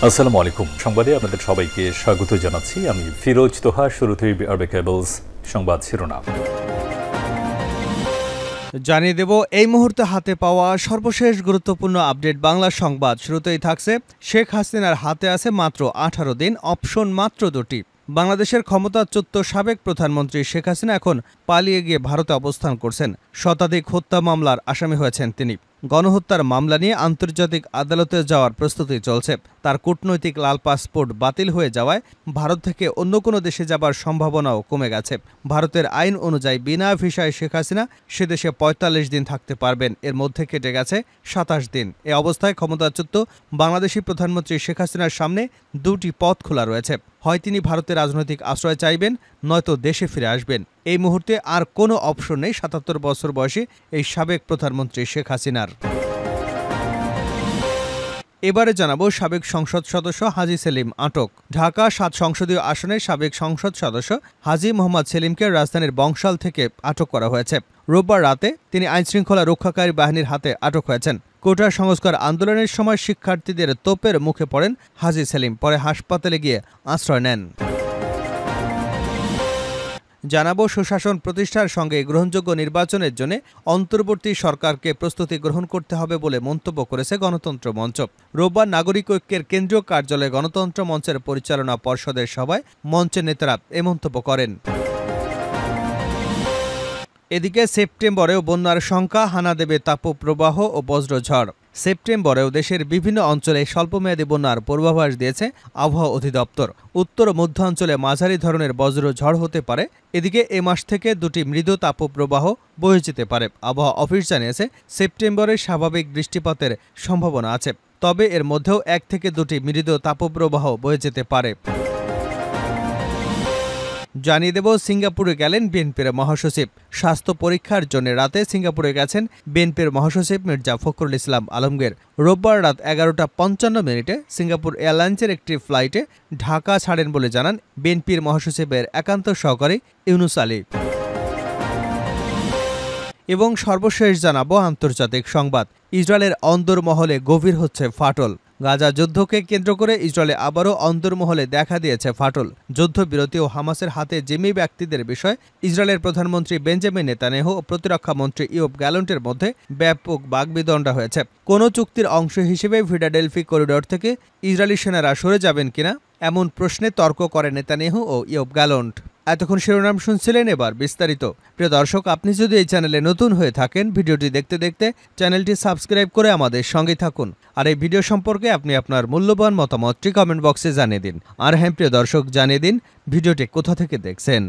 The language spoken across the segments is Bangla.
আসসালামু আলাইকুম। সংবাদে আপনাদের সবাইকে স্বাগত জানাচ্ছি। আমি ফিরোজ তোহা। শুরুতেই আরবে কেবলস সংবাদ শিরোনাম জানিয়ে দেব এই মুহূর্তে হাতে পাওয়া সর্বশেষ গুরুত্বপূর্ণ আপডেট বাংলা সংবাদ। শুরুতেই থাকছে শেখ হাসিনার হাতে আছে মাত্র 18 দিন, অপশন মাত্র দুটি। বাংলাদেশের ক্ষমতাচ্যুত সাবেক প্রধানমন্ত্রী শেখ হাসিনা এখন পালিয়ে গিয়ে ভারতে অবস্থান করছেন। শতাধিক হত্যা মামলার আসামি হয়েছেন তিনি। গণহত্যার মামলা নিয়ে আন্তর্জাতিক আদালতে যাওয়ার প্রস্তুতি চলছে। তার কূটনৈতিক লাল পাসপোর্ট বাতিল হয়ে যাওয়ায় ভারত থেকে অন্য কোনো দেশে যাবার সম্ভাবনাও কমে গেছে। ভারতের আইন অনুযায়ী বিনা ভিসায় শেখ হাসিনা সে দেশে ৪৫ দিন থাকতে পারবেন। এর মধ্যে কেটে গেছে ২৭ দিন। এ অবস্থায় ক্ষমতাচ্যুত বাংলাদেশি প্রধানমন্ত্রী শেখ হাসিনার সামনে দুটি পথ খোলা রয়েছে। হয় তিনি ভারতে রাজনৈতিক আশ্রয় চাইবেন, নয়তো দেশে ফিরে আসবেন। এই মুহূর্তে আর কোনো অপশন নেই ৭৭ বছর বয়সী এই সাবেক প্রধানমন্ত্রী শেখ হাসিনার। এবারে জানাবো সাবেক সংসদ সদস্য হাজী সেলিম আটক। ঢাকা ৭ সংসদীয় আসনের সাবেক সংসদ সদস্য হাজী মোহাম্মদ সেলিমকে রাজধানীর বংশাল থেকে আটক করা হয়েছে। রোববার রাতে তিনি আইনশৃঙ্খলা রক্ষাকারী বাহিনীর হাতে আটক হয়েছেন। কোটা সংস্কার আন্দোলনের সময় শিক্ষার্থীদের তোপের মুখে পড়েন হাজী সেলিম, পরে হাসপাতালে গিয়ে আশ্রয় নেন। জানাবো সুশাসন প্রতিষ্ঠার সঙ্গে গ্রহণযোগ্য নির্বাচনের জন্য অন্তর্বর্তী সরকারকে প্রস্তুতি গ্রহণ করতে হবে বলে মন্তব্য করেছে গণতন্ত্র মঞ্চ। রোববার নাগরিক ঐক্যের কেন্দ্রীয় কার্যালয়ে গণতন্ত্র মঞ্চের পরিচালনা পর্ষদের সভায় মঞ্চের নেতারা এ মন্তব্য করেন। এদিকে সেপ্টেম্বরেও বন্যার শঙ্কা, হানা দেবে তাপপ্রবাহ ও বজ্রঝড়। সেপ্টেম্বরেও দেশের বিভিন্ন অঞ্চলে স্বল্পমেয়াদী বন্যার পূর্বাভাস দিয়েছে আবহাওয়া অধিদপ্তর। উত্তর ও মধ্যাঞ্চলে মাঝারি ধরনের বজ্রঝড় হতে পারে। এদিকে এ মাস থেকে দুটি মৃদু তাপপ্রবাহ বয়ে যেতে পারে। আবহাওয়া অফিস জানিয়েছে সেপ্টেম্বরে স্বাভাবিক বৃষ্টিপাতের সম্ভাবনা আছে, তবে এর মধ্যেও ১ থেকে ২টি মৃদু তাপপ্রবাহ বয়ে যেতে পারে। জানিয়ে দেব সিঙ্গাপুরে গেলেন বিএনপির মহাসচিব। স্বাস্থ্য পরীক্ষার জন্য রাতে সিঙ্গাপুরে গেছেন বিএনপির মহাসচিব মির্জা ফখরুল ইসলাম আলমগীর। রোববার রাত ১১টা ৫৫ সিঙ্গাপুর এয়ারলাইন্সের একটি ফ্লাইটে ঢাকা ছাড়েন বলে জানান বিএনপির মহাসচিবের একান্ত সহকারী ইউনুস আলী। এবং সর্বশেষ জানাবো আন্তর্জাতিক সংবাদ। ইসরায়েলের অন্দরমহলে গভীর হচ্ছে ফাটল। গাজা যুদ্ধকে কেন্দ্র করে ইসরায়েলে আবারও অন্দরমহলে দেখা দিয়েছে ফাটল। যুদ্ধবিরতি ও হামাসের হাতে জিম্মি ব্যক্তিদের বিষয়ে ইসরায়েলের প্রধানমন্ত্রী বেঞ্জামিন নেতানিয়াহু ও প্রতিরক্ষা মন্ত্রী ইয়োব গ্যালন্টের মধ্যে ব্যাপক বাগবিতণ্ডা হয়েছে। কোনো চুক্তির অংশ হিসেবে ফিলাডেলফি করিডোর থেকে ইসরায়েলি সেনারা সরে যাবেন কিনা এমন প্রশ্নে তর্ক করে নেতানিয়াহু ও ইয়োব গ্যালন্ট। এতক্ষণ শিরোনাম শুনছিলেন, এবার বিস্তারিত। প্রিয় দর্শক, আপনি যদি এই চ্যানেলে নতুন হয়ে থাকেন, ভিডিওটি দেখতে দেখতে চ্যানেলটি সাবস্ক্রাইব করে আমাদের সঙ্গে থাকুন। আর এই ভিডিও সম্পর্কে আপনি আপনার মূল্যবান মতামতটি কমেন্ট বক্সে জানিয়ে দিন। আর হ্যাঁ প্রিয় দর্শক, জানিয়ে দিন ভিডিওটি কোথা থেকে দেখছেন।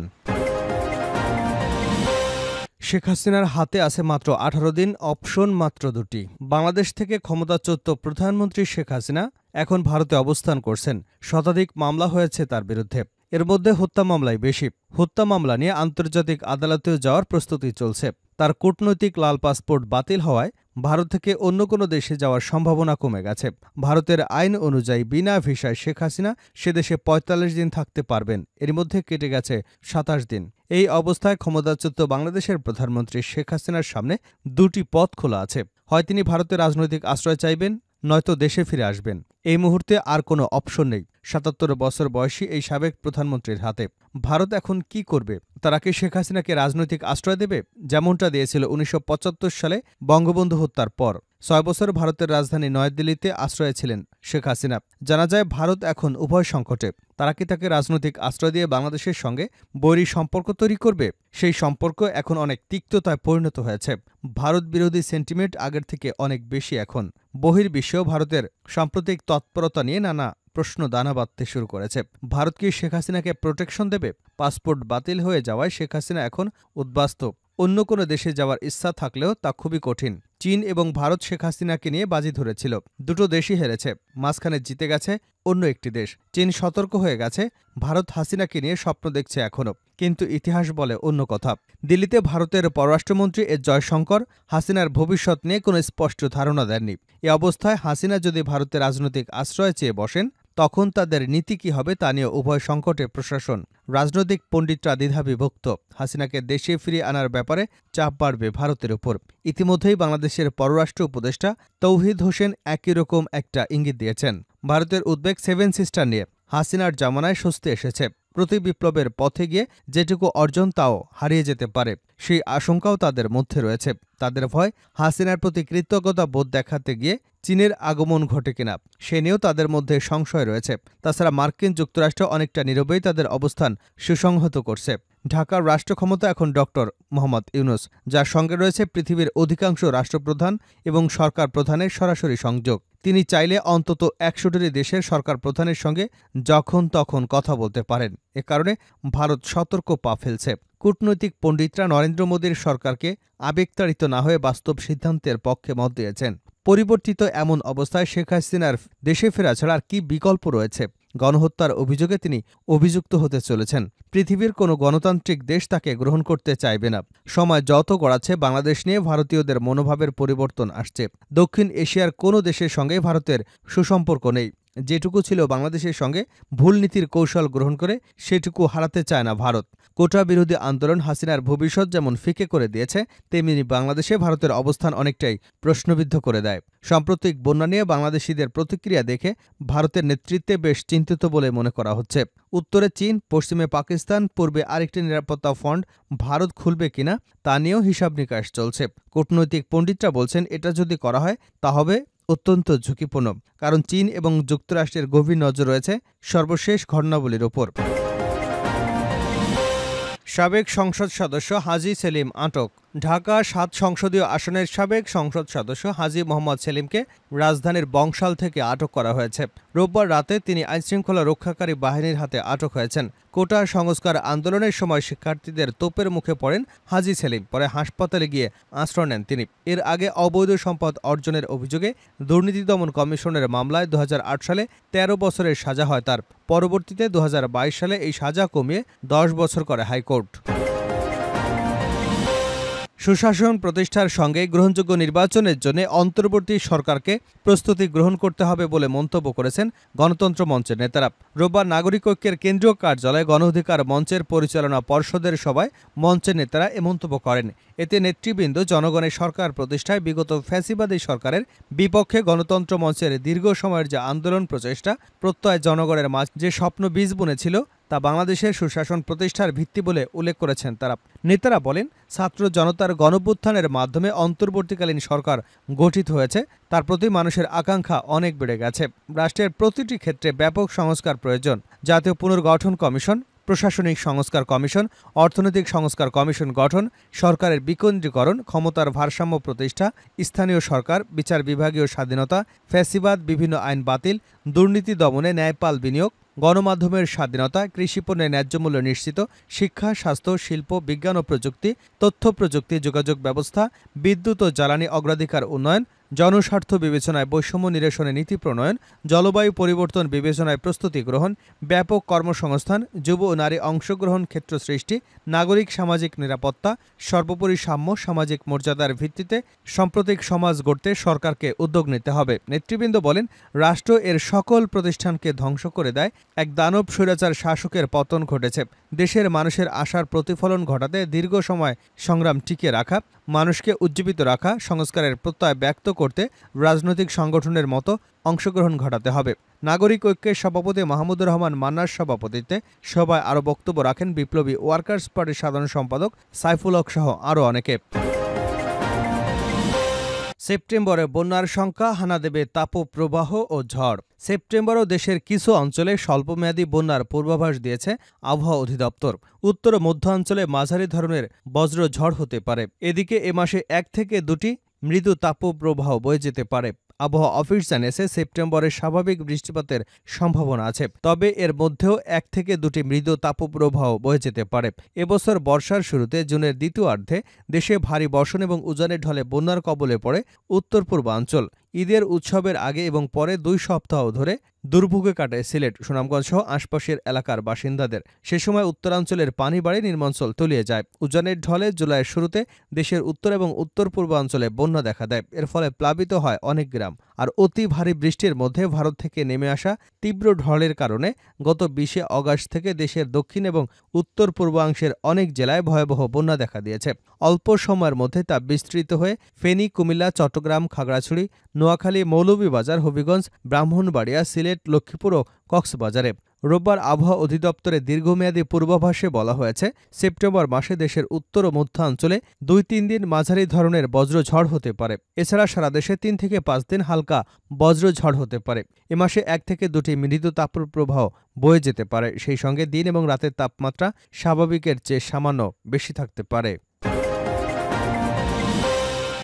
শেখ হাসিনার হাতে আছে মাত্র 18 দিন, অপশন মাত্র দুটি। বাংলাদেশ থেকে ক্ষমতাচ্যুত প্রধানমন্ত্রী শেখ হাসিনা এখন ভারতে অবস্থান করছেন। শতাধিক মামলা হয়েছে তার বিরুদ্ধে। এর মধ্যে হত্যা মামলাই বেশি। হত্যা মামলা নিয়ে আন্তর্জাতিক আদালতে যাওয়ার প্রস্তুতি চলছে। তার কূটনৈতিক লাল পাসপোর্ট বাতিল হওয়ায় ভারত থেকে অন্য কোনো দেশে যাওয়ার সম্ভাবনা কমে গেছে। ভারতের আইন অনুযায়ী বিনা ভিসায় শেখ হাসিনা সে দেশে ৪৫ দিন থাকতে পারবেন। এর মধ্যে কেটে গেছে ২৭ দিন। এই অবস্থায় ক্ষমতাচ্যুত বাংলাদেশের প্রধানমন্ত্রী শেখ হাসিনার সামনে দুটি পথ খোলা আছে। হয় তিনি ভারতে রাজনৈতিক আশ্রয় চাইবেন, নয়তো দেশে ফিরে আসবেন। এই মুহূর্তে আর কোনো অপশন নেই ৭৭ বছর বয়সী এই সাবেক প্রধানমন্ত্রীর হাতে। ভারত এখন কি করবে? তারা কি শেখ হাসিনাকে রাজনৈতিক আশ্রয় দেবে, যেমনটা দিয়েছিল ১৯৭৫ সালে বঙ্গবন্ধু হত্যার পর? ৬ বছর ভারতের রাজধানী নয়াদিল্লিতে আশ্রয়ে ছিলেন শেখ হাসিনা। জানা যায় ভারত এখন উভয় সংকটে। তারা কি তাকে রাজনৈতিক আশ্রয় দিয়ে বাংলাদেশের সঙ্গে বৈরী সম্পর্ক তৈরি করবে? সেই সম্পর্ক এখন অনেক তিক্ততায় পরিণত হয়েছে। ভারত বিরোধী সেন্টিমেন্ট আগের থেকে অনেক বেশি এখন। বহির্বিশ্বেও ভারতের সাম্প্রতিক তৎপরতা নিয়ে নানা প্রশ্ন দানা বাঁধতে শুরু করেছে। ভারত কি শেখ হাসিনাকে প্রোটেকশন দেবে? পাসপোর্ট বাতিল হয়ে যাওয়ায় শেখ হাসিনা এখন উদ্বাস্ত। অন্য কোনো দেশে যাওয়ার ইচ্ছা থাকলেও তা খুবই কঠিন। চীন এবং ভারত শেখ হাসিনাকে নিয়ে বাজি ধরেছিল। দুটো দেশই হেরেছে। মাঝখানে জিতে গেছে অন্য একটি দেশ। চীন সতর্ক হয়ে গেছে। ভারত হাসিনাকে নিয়ে স্বপ্ন দেখছে এখনও, কিন্তু ইতিহাস বলে অন্য কথা। দিল্লিতে ভারতের পররাষ্ট্রমন্ত্রী এস জয়শঙ্কর হাসিনার ভবিষ্যৎ নিয়ে কোনো স্পষ্ট ধারণা দেননি। এ অবস্থায় হাসিনা যদি ভারতে রাজনৈতিক আশ্রয় চেয়ে বসেন, তখন তাদের নীতি কী হবে তা নিয়ে উভয় সংকটে প্রশাসন। রাজনৈতিক পণ্ডিতরা দ্বিধাবিভক্ত। হাসিনাকে দেশে ফিরিয়ে আনার ব্যাপারে চাপ বাড়বে ভারতের উপর। ইতিমধ্যেই বাংলাদেশের পররাষ্ট্র উপদেষ্টা তৌহিদ হোসেন একই রকম একটা ইঙ্গিত দিয়েছেন। ভারতের উদ্বেগ সেভেন সিস্টার নিয়ে। হাসিনার জামানায় স্বস্তি এসেছে, প্রতি বিপ্লবের পথে গিয়ে যেটুকু অর্জন তাও হারিয়ে যেতে পারে, সেই আশঙ্কাও তাদের মধ্যে রয়েছে। তাদের ভয় হাসিনার প্রতি কৃতজ্ঞতা বোধ দেখাতে গিয়ে চীনের আগমন ঘটে কিনা, সে নিয়েও তাদের মধ্যে সংশয় রয়েছে। তাছাড়া মার্কিন যুক্তরাষ্ট্র অনেকটা নীরবেই তাদের অবস্থান সুসংহত করছে। ঢাকার রাষ্ট্র ক্ষমতা এখন ডক্টর মোহাম্মদ ইউনূস, যার সঙ্গে রয়েছে পৃথিবীর অধিকাংশ রাষ্ট্রপ্রধান এবং সরকার প্রধানের সরাসরি সংযোগ। তিনি চাইলে অন্তত ১০০টি দেশের সরকার প্রধানের সঙ্গে যখন তখন কথা বলতে পারেন। এ কারণে ভারত সতর্ক পা ফেলছে। কূটনৈতিক পণ্ডিতরা নরেন্দ্র মোদীর সরকারকে আবেগতাড়িত না হয়ে বাস্তব সিদ্ধান্তের পক্ষে মত দিয়েছেন। পরিবর্তিত এমন অবস্থায় শেখ হাসিনার দেশে ফেরা ছাড়া আর কি বিকল্প রয়েছে? গণহত্যার অভিযোগে তিনি অভিযুক্ত হতে চলেছেন। পৃথিবীর কোনো গণতান্ত্রিক দেশ তাকে গ্রহণ করতে চাইবে না। সময় যত গড়াচ্ছে বাংলাদেশ নিয়ে ভারতীয়দের মনোভাবের পরিবর্তন আসছে। দক্ষিণ এশিয়ার কোনো দেশের সঙ্গে ভারতের সুসম্পর্ক নেই। যেটুকু ছিল বাংলাদেশের সঙ্গে ভুল নীতির কৌশল গ্রহণ করে সেটুকু হারাতে চায় না ভারত। কোটা বিরোধী আন্দোলন হাসিনার ভবিষ্যৎ যেমন ফিকে করে দিয়েছে, তেমনি বাংলাদেশে ভারতের অবস্থান অনেকটাই প্রশ্নবিদ্ধ করে দেয়। সাম্প্রতিক বন্যা নিয়ে বাংলাদেশিদের প্রতিক্রিয়া দেখে ভারতের নেতৃত্বে বেশ চিন্তিত বলে মনে করা হচ্ছে। উত্তরে চীন, পশ্চিমে পাকিস্তান, পূর্বে আরেকটি নিরাপত্তা ফন্ড ভারত খুলবে কিনা তা নিয়েও হিসাব নিকাশ চলছে। কূটনৈতিক পণ্ডিতরা বলছেন, এটা যদি করা হয় তা হবে অত্যন্ত ঝুঁকিপূর্ণ, কারণ চীন এবং যুক্তরাষ্ট্রের গভীর নজর রয়েছে সর্বশেষ ঘটনাবলীর ওপর। সাবেক সংসদ সদস্য হাজী সেলিম আটক। ঢাকা ৭ সংসদীয় আসনের সাবেক সংসদ সদস্য হাজী মোহাম্মদ সেলিমকে রাজধানীর বংশাল থেকে আটক করা হয়েছে। রোববার রাতে তিনি আইনশৃঙ্খলা রক্ষাকারী বাহিনীর হাতে আটক হয়েছেন। কোটা সংস্কার আন্দোলনের সময় শিক্ষার্থীদের তোপের মুখে পড়েন হাজী সেলিম, পরে হাসপাতালে গিয়ে আশ্রয় নেন তিনি। এর আগে অবৈধ সম্পদ অর্জনের অভিযোগে দুর্নীতি দমন কমিশনের মামলায় ২০০৮ সালে ১৩ বছরের সাজা হয় তার। পরবর্তীতে ২০২২ সালে এই সাজা কমিয়ে ১০ বছর করে হাইকোর্ট। সুশাসন প্রতিষ্ঠার সঙ্গে গ্রহণযোগ্য নির্বাচনের জন্য অন্তর্বর্তী সরকারকে প্রস্তুতি গ্রহণ করতে হবে বলে মন্তব্য করেছেন গণতন্ত্র মঞ্চের নেতারা। রোববার নাগরিক ঐক্যের কেন্দ্রীয় কার্যালয়ে গণ অধিকার মঞ্চের পরিচালনা পর্ষদের সভায় মঞ্চের নেতারা এ মন্তব্য করেন। এতে নেতৃবৃন্দ জনগণের সরকার প্রতিষ্ঠায় বিগত ফ্যাসিবাদী সরকারের বিপক্ষে গণতন্ত্র মঞ্চের দীর্ঘ সময়ের যে আন্দোলন প্রচেষ্টা প্রত্যয় জনগণের মাঝে যে স্বপ্ন বীজ বুনেছিল তা বাংলাদেশের সুশাসন প্রতিষ্ঠার ভিত্তি বলে উল্লেখ করেছেন তারা। নেতারা বলেন, ছাত্র জনতার গণঅভ্যুত্থানের মাধ্যমে অন্তর্বর্তীকালীন সরকার গঠিত হয়েছে, তার প্রতি মানুষের আকাঙ্ক্ষা অনেক বেড়ে গেছে। রাষ্ট্রের প্রতিটি ক্ষেত্রে ব্যাপক সংস্কার প্রয়োজন। জাতীয় পুনর্গঠন কমিশন, প্রশাসনিক সংস্কার কমিশন, অর্থনৈতিক সংস্কার কমিশন গঠন, সরকারের বিকেন্দ্রীকরণ, ক্ষমতার ভারসাম্য প্রতিষ্ঠা, স্থানীয় সরকার, বিচার বিভাগীয় স্বাধীনতা, ফ্যাসিবাদ, বিভিন্ন আইন বাতিল, দুর্নীতি দমনে ন্যায়পাল বিনিয়োগ, গণমাধ্যমের স্বাধীনতা, কৃষিপণ্যের ন্যায্যমূল্য নিশ্চিত, শিক্ষা, স্বাস্থ্য, শিল্প, বিজ্ঞান ও প্রযুক্তি, তথ্য প্রযুক্তি, যোগাযোগ ব্যবস্থা, বিদ্যুৎ ও জ্বালানি অগ্রাধিকার উন্নয়ন, জনস্বার্থ বিবেচনায় বৈষম্য নিরসনে নীতি প্রণয়ন, জলবায়ু পরিবর্তন বিবেচনায় প্রস্তুতি গ্রহণ, ব্যাপক কর্মসংস্থান, যুব ও নারী অংশগ্রহণ ক্ষেত্র সৃষ্টি, নাগরিক সামাজিক নিরাপত্তা, সর্বোপরি সাম্য, সামাজিক মর্যাদার ভিত্তিতে সাম্প্রতিক সমাজ গড়তে সরকারকে উদ্যোগ নিতে হবে। নেতৃবৃন্দ বলেন, রাষ্ট্র এর সকল প্রতিষ্ঠানকে ধ্বংস করে দেয় এক দানব স্বৈরাচার শাসকের পতন ঘটেছে। দেশের মানুষের আশার প্রতিফলন ঘটাতে দীর্ঘ সময় সংগ্রাম টিকিয়ে রাখা, মানুষকে উজ্জীবিত রাখা, সংস্কারের প্রত্যয় ব্যক্ত করতে রাজনৈতিক সংগঠনের মতো অংশগ্রহণ ঘটাতে হবে। নাগরিক ঐক্যের সভাপতি মাহমুদুর রহমান মান্নার সভাপতিত্বে সভায় আরও বক্তব্য রাখেন বিপ্লবী ওয়ার্কার্স পার্টির সাধারণ সম্পাদক সাইফুল হক সহ আরও অনেকে। সেপ্টেম্বরে বন্যার সংখ্যা হানা দেবে তাপপ্রবাহ ও ঝড়। সেপ্টেম্বরেও দেশের কিছু অঞ্চলে স্বল্পমেয়াদী বন্যার পূর্বাভাস দিয়েছে আবহাওয়া অধিদপ্তর। উত্তর ও মধ্যাঞ্চলে মাঝারি ধরনের বজ্র ঝড় হতে পারে। এদিকে এ মাসে ১ থেকে ২টি মৃদু তাপপ্রবাহ বয়ে যেতে পারে। আবহাওয়া অফিস জানিয়েছে, সেপ্টেম্বরে স্বাভাবিক বৃষ্টিপাতের সম্ভাবনা আছে, তবে এর মধ্যেও ১ থেকে ২টি মৃদু তাপপ্রবাহ বয়ে যেতে পারে। এবছর বর্ষার শুরুতে জুনের দ্বিতীয়ার্ধে দেশে ভারী বর্ষণ এবং উজানের ঢলে বন্যার কবলে পড়ে উত্তর পূর্বাঞ্চল। ঈদের উৎসবের আগে এবং পরে ২ সপ্তাহ ধরে দুর্ভোগে কাটে সিলেট, সুনামগঞ্জ সহ আশপাশের এলাকার বাসিন্দাদের। সে সময় উত্তরাঞ্চলের পানি বাড়ে, নিম্নাঞ্চল তলিয়ে যায়। উজানের ঢলে জুলাইয়ের শুরুতে দেশের উত্তর এবং উত্তর পূর্বাঞ্চলে বন্যা দেখা দেয়। এর ফলে প্লাবিত হয় অনেক গ্রাম। আর অতি ভারী বৃষ্টির মধ্যে ভারত থেকে নেমে আসা তীব্র ঢলের কারণে গত ২০ আগস্ট থেকে দেশের দক্ষিণ এবং উত্তর পূর্বাংশের অনেক জেলায় ভয়াবহ বন্যা দেখা দিয়েছে। অল্প সময়ের মধ্যে তা বিস্তৃত হয়ে ফেনী, কুমিল্লা, চট্টগ্রাম, খাগড়াছড়ি, নোয়াখালী, মৌলভীবাজার, হবিগঞ্জ, ব্রাহ্মণবাড়িয়া, সিলেট, লক্ষ্মীপুর ও কক্সবাজারে। রোববার আবহাওয়া অধিদপ্তরের দীর্ঘমেয়াদী পূর্বাভাসে বলা হয়েছে, সেপ্টেম্বর মাসে দেশের উত্তর ও মধ্যাঞ্চলে ২-৩ দিন মাঝারি ধরনের বজ্রঝড় হতে পারে। এছাড়া সারা দেশে ৩ থেকে ৫ দিন হালকা বজ্রঝড় হতে পারে। এ মাসে ১ থেকে ২টি মৃদু তাপপ্রবাহ বয়ে যেতে পারে। সেই সঙ্গে দিন এবং রাতের তাপমাত্রা স্বাভাবিকের চেয়ে সামান্য বেশি থাকতে পারে।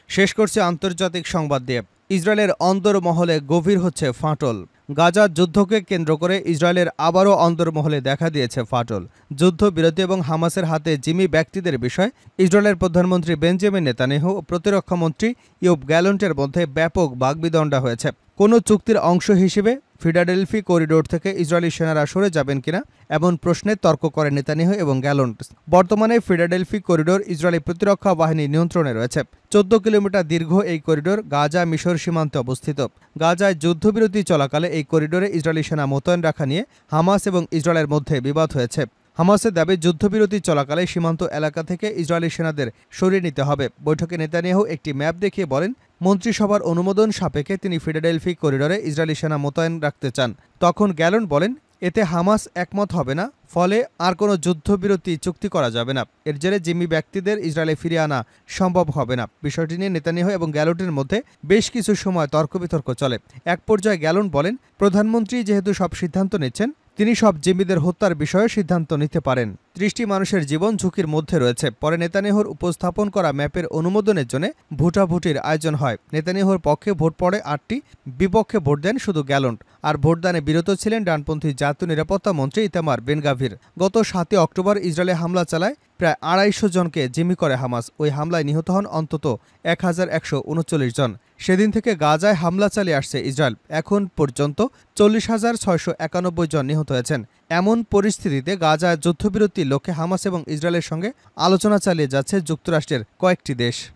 শেষ করছে আন্তর্জাতিক সংবাদ দিয়ে। ইসরায়েলের অন্দরমহলে গভীর হচ্ছে ফাটল। গাজার যুদ্ধকে কেন্দ্র করে ইসরায়েলের আবারও অন্দরমহলে দেখা দিয়েছে ফাটল। যুদ্ধবিরতি এবং হামাসের হাতে জিম্মি ব্যক্তিদের বিষয়ে ইসরায়েলের প্রধানমন্ত্রী বেঞ্জামিন নেতানিয়াহু ও প্রতিরক্ষামন্ত্রী ইয়োব গ্যালন্টের মধ্যে ব্যাপক বাগবিতণ্ডা হয়েছে। কোনো চুক্তির অংশ হিসেবে ফিলাডেলফি করিডোর থেকে ইসরায়েলি সেনারা সরে যাবেন কিনা এমন প্রশ্নে তর্ক করে নেতানিয়াহু এবং গ্যালন্ট। বর্তমানে ফিলাডেলফি করিডোর ইসরায়েলি প্রতিরক্ষা বাহিনীর নিয়ন্ত্রণে রয়েছে। ১৪ কিলোমিটার দীর্ঘ এই করিডোর গাজা মিশর সীমান্তে অবস্থিত। গাজায় যুদ্ধবিরতি চলাকালে এই করিডোরে ইসরায়েলি সেনা মোতায়েন রাখা নিয়ে হামাস এবং ইসরায়েলের মধ্যে বিবাদ হয়েছে। হামাসের দাবি, যুদ্ধবিরতি চলাকালে সীমান্ত এলাকা থেকে ইসরায়েলি সেনাদের সরিয়ে নিতে হবে। বৈঠকে নেতানিয়াহু একটি ম্যাপ দেখিয়ে বলেন, মন্ত্রিসভার অনুমোদন সাপেক্ষে তিনি ফিলাডেলফি করিডোরে ইসরায়েলি সেনা মোতায়েন রাখতে চান। তখন গ্যালন্ট বলেন, এতে হামাস একমত হবে না, ফলে আর কোনো যুদ্ধবিরতি চুক্তি করা যাবে না। এর জেরে জিম্মি ব্যক্তিদের ইসরায়েলে ফিরিয়ে আনা সম্ভব হবে না। বিষয়টি নিয়ে নেতানিয়াহু এবং গ্যালন্টের মধ্যে বেশ কিছু সময় তর্ক-বিতর্ক চলে। এক পর্যায়ে গ্যালন্ট বলেন, প্রধানমন্ত্রী যেহেতু সব সিদ্ধান্ত নিচ্ছেন, তিনি সব জিম্মিদের হত্যার বিষয়ে সিদ্ধান্ত নিতে পারেন। ৩০টি মানুষের জীবন ঝুঁকির মধ্যে রয়েছে। পরে নেতানিয়াহুর উপস্থাপন করা ম্যাপের অনুমোদনের জন্য ভোটাভুটির আয়োজন হয়। নেতানিয়াহুর পক্ষে ভোট পড়ে ৮টি, বিপক্ষে ভোট দেন শুধু গ্যালন্ট। আর ভোটদানে বিরত ছিলেন ডানপন্থী জাতীয় নিরাপত্তা মন্ত্রী ইতামার বেন-গাভির। গত ৭ অক্টোবর ইসরায়েলে হামলা চালায় প্রায় ২৫০ জনকে জিম্মি করে হামাস। ওই হামলায় নিহত হন অন্তত ১১৩৯ জন। সেদিন থেকে গাজায় হামলা চালিয়ে আসছে ইসরায়েল। এখন পর্যন্ত ৪০,৬৯১ জন নিহত হয়েছেন। এমন পরিস্থিতিতে গাজায় যুদ্ধবিরতির লক্ষ্যে হামাস এবং ইসরায়েলের সঙ্গে আলোচনা চালিয়ে যাচ্ছে যুক্তরাষ্ট্রের কয়েকটি দেশ।